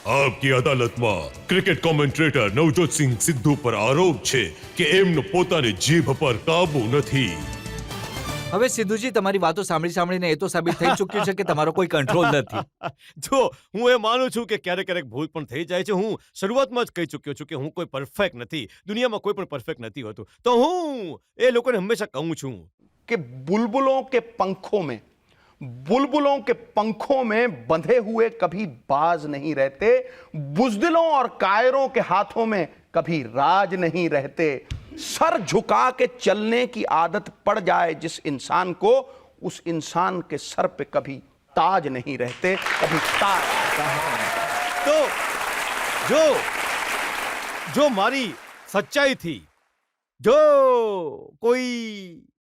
આપકી અદાલતમાં cricket commentator Navjot Singh Sidhu પર આરોપ છે કે એમનો પોતાની જીભ પર કાબુ નથી. હવે સિદ્ધુજી તમારી વાતો સાંભળીને એ તો સાબિત થઈ ચૂક્યું છે કે તમારો કોઈ કંટ્રોલ નથી. જો હું એ માનું છું કે ક્યારેક ભૂલ પણ થઈ જાય છે. હું શરૂઆતમાં જ કહી ચૂક્યો છું કે હું કોઈ પરફેક્ટ નથી. દુનિયામાં કોઈ પણ પરફેક્ટ નથી હોતું. તો હું એ લોકોને હંમેશા કહું છું कि बुलबुलों के पंखों में बंधे हुए कभी बाज नहीं रहते, बुज़दिलों और कायरों के हाथों में कभी राज नहीं रहते. सर झुका के चलने की आदत पड़ जाए जिस इंसान को, उस इंसान के सर पे कभी ताज नहीं रहते, कभी ताज. તો જો મારી સચ્ચાઈથી જો કોઈ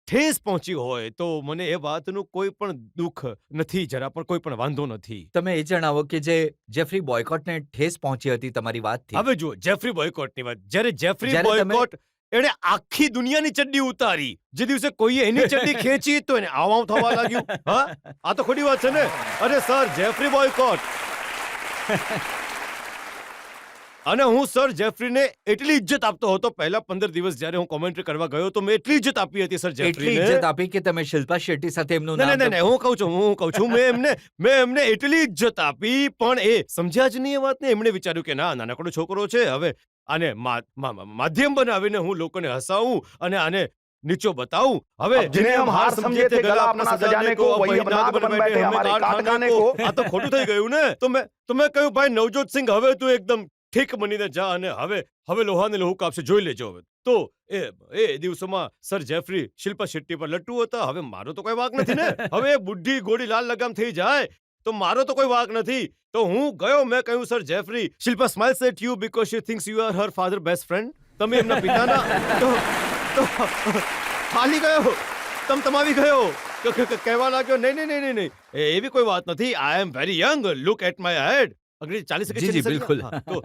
ઠેસ પહોંચી હોય તો મને એ વાતનું કોઈ પણ દુઃખ નથી, જરા પણ કોઈ પણ વાંધો નથી. તમે એ જણાવો કે જે જેફરી બોયકોટને ઠેસ પહોંચી હતી તમારી વાતથી. હવે જુઓ જેફરી બોયકોટની વાત. જ્યારે જેફરી જ્યારે તમે- બોયકોટ એણે આખી દુનિયાની ચડ્ડી ઉતારી, જે દિવસે કોઈએ એની ચડ્ડી ખેંચી તો એને આવ થવા લાગ્યું. હા, આ તો ખોટી વાત છે ને. અરે સર જેફરી બોયકોટ અને હું સર જેફરીને એટલી ઇજ્જત આપતો હતો. પહેલા 15 દિવસ જ્યારે હું કોમેન્ટ્રી કરવા ગયો તો મેં એટલી ઇજ્જત આપી હતી સર એટલી જેફરીને. ઇજ્જત આપી કે તમે શિલ્પા શેટ્ટી સાથે એમનું નહીં, નામ નહીં, નહીં, હું કહું છું મેં એમને એટલી ઇજ્જત આપી, પણ એ સમજ્યા જ નહીં એ વાતને. એમણે વિચાર્યું કે ના, નાનકડો છોકરો છે, હવે આને માધ્યમ બનાવીને હું લોકોને હસાવું અને આને નીચો બતાऊं. હવે जिन्हें हम हार समझे थे गला अपना सजाने को, वही अब नाग बन बैठे हमारे काट खाने को. આ તો ખોટું થઈ ગયું ને. તો મેં કહ્યું ભાઈ નવજોત સિંહ, હવે તું એકદમ ઠીક બનીને જા અને હવે લોહાને લોહું કાપશે, જોઈ લેજો. હવે તો એ દિવસોમાં સર જેફરી શિલ્પા શેટ્ટી પર લટ્ટુ હતા. હવે મારો તો કોઈ વાંક નથી ને. હવે એ બુઢી ઘોડી લાલ લગામ થઈ જાય તો મારો તો કોઈ વાંક નથી. તો હું ગયો, મેં કહ્યું sir Jeffrey, Shilpa smiles at you because she thinks you are her father best friend. તમે એમના પિતાના તો હાલી ગયો, તમતમાવી ગયો, કહેવા લાગ્યો નહીં, એવી કોઈ વાત નથી. I am very young, look at my head. અંગ્રેજી ચાલી શકે છે? જી, બિલકુલ. તો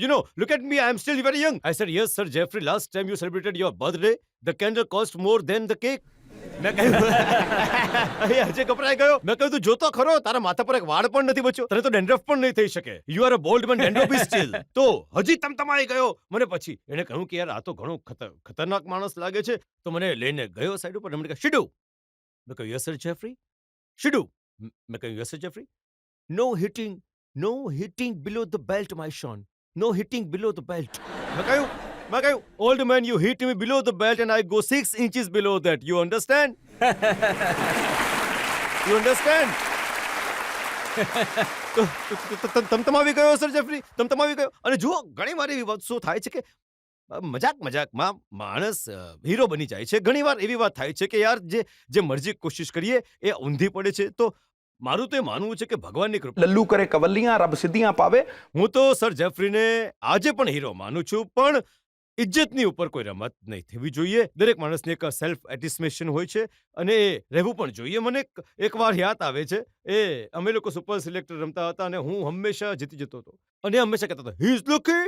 you know, look at me, I am still very young. I said, yes, sir, Jeffrey, last time you celebrated your birthday, the candle cost more than the cake. મેં કહ્યું હજે ગભરાઈ ગયો. મેં કહ્યું તું જોતો ખરો, તારા માથા પર એક વાળ પણ નથી બચ્યો, તને તો ડેન્ડ્રફ પણ નહીં થઈ શકે. You are a bald man, dandruff is still. તો હજી તમતમાઈ ગયો. મને પછી એણે કહ્યું કે યાર આ તો ઘણો ખતરનાક માણસ લાગે છે. તો મને લઈને ગયો સાઈડ ઉપર. એમણે કહ્યું શિડુ. મેં કહ્યું યસ સર જેફરી. શિડુ. મેં કહ્યું yes sir Jeffrey. No hitting below the belt, my son. No hitting below the belt. મેં કહ્યું, old man, you hit me below the belt and I go 6 inches below that. You understand? You understand? તમતમાવી ગયો sir Jeffrey, તમતમાવી ગયો. અને જુઓ, ઘણી વાર એવી વાત શું થાય છે કે મજાકમાં માણસ હીરો બની જાય છે. ઘણી વાર એવી વાત થાય છે કે યાર જે મરજી કોશિશ કરીએ એ ઊંધી પડે છે. તો મારું તો એ માનવું છે કે ભગવાનની કૃપા. लल्लू करे कवलियां रब सिद्धियां पावे. હું તો સર જેફરીને આજે પણ હીરો માનું છું, પણ ઇજ્જતની ઉપર કોઈ રમત નહીં થવી જોઈએ. દરેક માણસને એક સેલ્ફ એટિસ્મેશન હોય છે અને એ રહેવું પણ જોઈએ. મને એક વાર યાદ આવે છે, અમે લોકો સુપર સિલેક્ટર રમતા હતા અને હું હંમેશા જીતી જતો હતો અને હંમેશા કહેતા હતા, he is lucky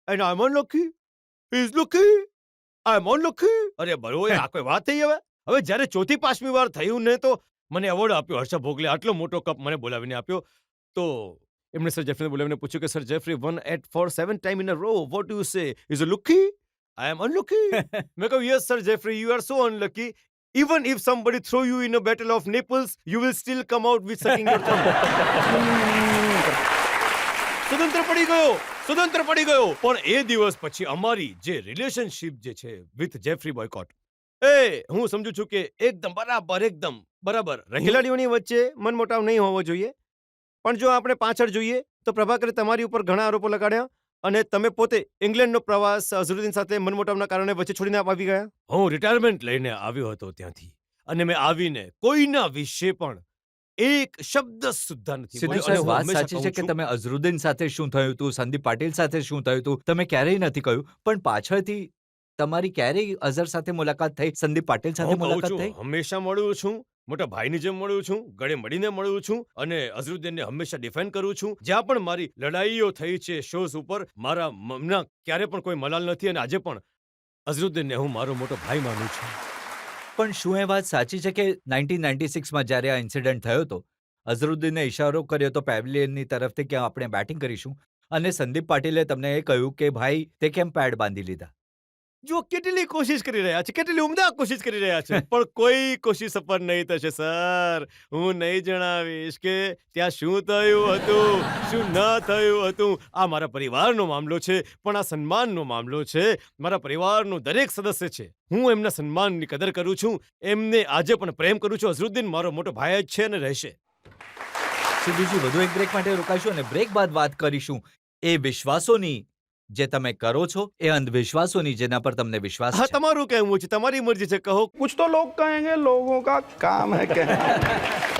and I am unlucky, he is lucky, I am unlucky. અરે બરોબર, આ કોઈ વાત થઈ? હવે જ્યારે ચોથી પાંચમી વાર થયું ને તો મને એવોર્ડ આપ્યો હર્ષા ભોગલે. આટલો મોટો કપ મને બોલાવીને આપ્યો. તો એમણે સર જેફરીને બોલાવીને પૂછ્યું કે sir Jeffrey, 1 8 4 7 time in a row, what do you say? Is a lucky? I am unlucky. મેં કહ્યું yes sir Jeffrey, you are so unlucky. Even if somebody throw you in a battle of nipples, you will still come out with sucking your thumb. સ્વતંત્ર પડી ગયો. પણ એ દિવસ પછી અમારી જે રિલેશનશિપ જે છે વિથ જેફરી બોયકોટ, હું સમજુ છું કે એકદમ બરાબર. ખેલાડીઓની વચ્ચે મનમોટાવ નહીં હોવો જોઈએ. પણ જો આપણે પાછળ જોઈએ તો પ્રભાકરે તમારી ઉપર ઘણા આરોપો લગાડ્યા અને તમે પોતે ઇંગ્લેન્ડનો પ્રવાસ અઝરુદ્દીન સાથે મનમોટાવના કારણે વચ્ચે છોડીને આવી ગયા. હું રિટાયરમેન્ટ લઈને આવ્યો હતો ત્યાંથી અને મેં આવીને કોઈના વિશે પણ એક શબ્દ સુદ્ધા નથી સિદ્ધુ બોલ્યો. સાહેબ, અને હું વાત હંમેશા સાચી છે કહું કે છું, તમે અઝરુદ્દીન સાથે શું થયું હતું, સંદીપ પાટીલ સાથે શું થયું હતું, તમે ક્યારેય નથી કહ્યું. પણ પાછળથી તમારી ક્યારેય અઝર સાથે મુલાકાત થઈ, સંદીપ પાટીલ સાથે હું કહું મુલાકાત છું, થઈ? હંમેશા મળું છું, મોટા ભાઈની જેમ મળું છું, ગળે મળીને મળું છું અને અઝરુદ્દીનને હંમેશા ડિફેન્ડ કરું છું. જ્યાં પણ મારી લડાઈઓ થઈ છે શોઝ ઉપર, મારા મમના ક્યારે પણ કોઈ મલાલ નથી અને આજે પણ અઝરુદ્દીનને હું મારો મોટો ભાઈ માનું છું. પણ શું એ વાત સાચી છે કે 1996માં જ્યારે આ ઇન્સિડન્ટ થયો હતો, અઝરુદ્દીને ઇશારો કર્યો તો પેવેલિયનની તરફથી કે આપણે બેટિંગ કરીશું અને સંદીપ પાટીલે તમને એ કહ્યું કે ભાઈ તે કેમ પેડ બાંધી લીધા. જો કેટલી કોશિશ કરી રહ્યા છે, કેટલી ઉમદા કોશિશ કરી રહ્યા છે, પણ કોઈ કોશિશ સફળ નહીં થશે સર. હું નહીં જણાવીશ કે ત્યાં શું થયું હતું, શું ન થયું હતું. આ મારા પરિવારનો મામલો છે, પણ આ સન્માનનો મામલો છે. મારા પરિવારનો દરેક સદસ્ય છે. હું એમના સન્માનની કદર કરું છું. એમને આજે પણ પ્રેમ કરું છું. અઝરુદ્દીન મારો મોટો ભાઈ જ છે અને રહેશે. સિદ્ધુજી વધુ એક બ્રેક માટે રોકાઈશું અને બ્રેક બાદ વાત કરીશું એ વિશ્વાસોની જે તમે કરો છો, એ અંધવિશ્વાસોની જેના પર તમને વિશ્વાસ હા, છે. તમારું કહેવું છે, તમારી મરજી છે, કહો. कुछ तो लोग कहेंगे, लोगों का काम है कहना.